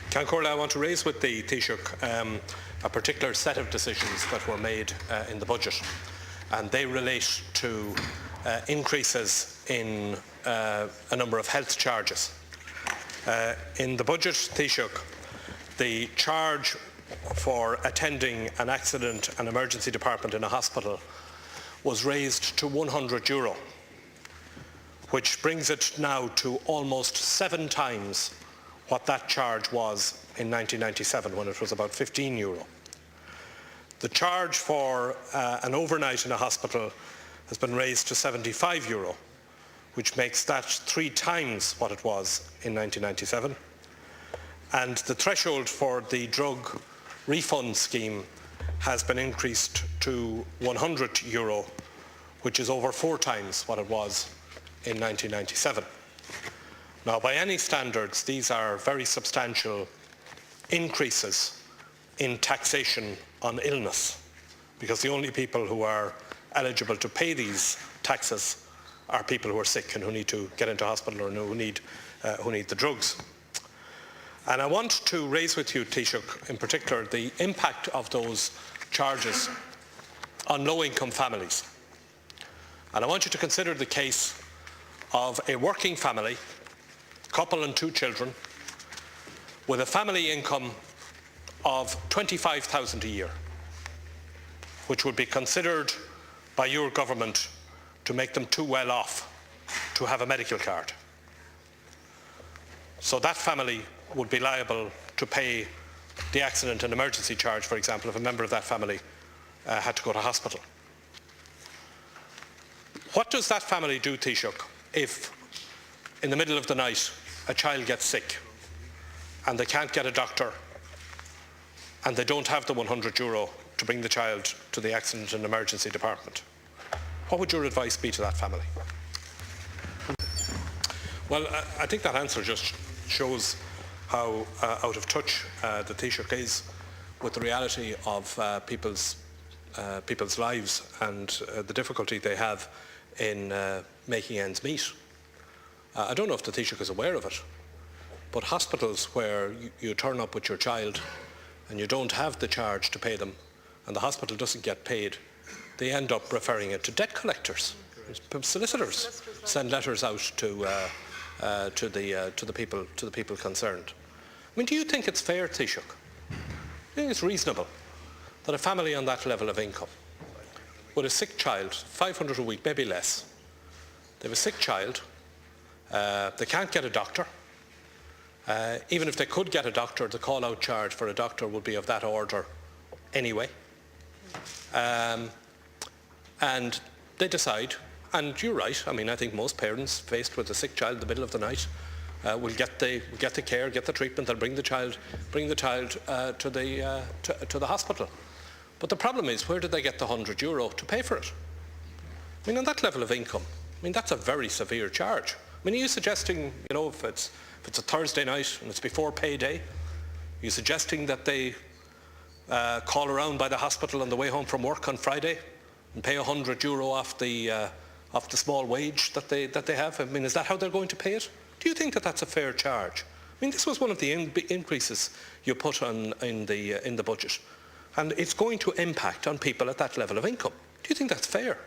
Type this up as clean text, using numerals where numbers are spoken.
Cancórla, I want to raise with the Taoiseach a particular set of decisions that were made in the budget, and they relate to increases in a number of health charges. In the budget, Taoiseach, the charge for attending an accident and emergency department in a hospital was raised to €100, which brings it now to almost 7 times what that charge was in 1997, when it was about €15. The charge for an overnight in a hospital has been raised to €75, which makes that 3 times what it was in 1997. And the threshold for the drug refund scheme has been increased to €100, which is over 4 times what it was in 1997. Now, by any standards, these are very substantial increases in taxation on illness, because the only people who are eligible to pay these taxes are people who are sick and who need to get into hospital or who need the drugs. And I want to raise with you, Taoiseach, in particular, the impact of those charges on low-income families. And I want you to consider the case of a working family, couple and 2 children, with a family income of €25,000 a year, which would be considered by your government to make them too well off to have a medical card. So that family would be liable to pay the accident and emergency charge, for example, if a member of that family had to go to hospital. What does that family do, Taoiseach, if in the middle of the night a child gets sick and they can't get a doctor and they don't have the €100 to bring the child to the accident and emergency department? What would your advice be to that family? Well, I think that answer just shows how out of touch the Taoiseach is with the reality of people's lives and the difficulty they have in making ends meet. I don't know if the Taoiseach is aware of it, but hospitals where you turn up with your child and you don't have the charge to pay them and the hospital doesn't get paid, they end up referring it to debt collectors. Solicitors send letters out to the people concerned. I mean, do you think it's fair, Taoiseach? Do you think it's reasonable that a family on that level of income, with a sick child, 500 a week, maybe less, they have a sick child, they can't get a doctor. Even if they could get a doctor, the call-out charge for a doctor would be of that order anyway. And they decide, and you're right, I mean, I think most parents faced with a sick child in the middle of the night will get the care, get the treatment, they'll bring the child to the hospital. But the problem is, where did they get the €100 to pay for it? I mean, on that level of income, I mean, that's a very severe charge. I mean, are you suggesting, you know, if it's a Thursday night and it's before payday, are you suggesting that they call around by the hospital on the way home from work on Friday and pay €100 off the small wage that they have? I mean, is that how they're going to pay it? Do you think that that's a fair charge? I mean, this was one of the increases you put on in the budget, and it's going to impact on people at that level of income. Do you think that's fair?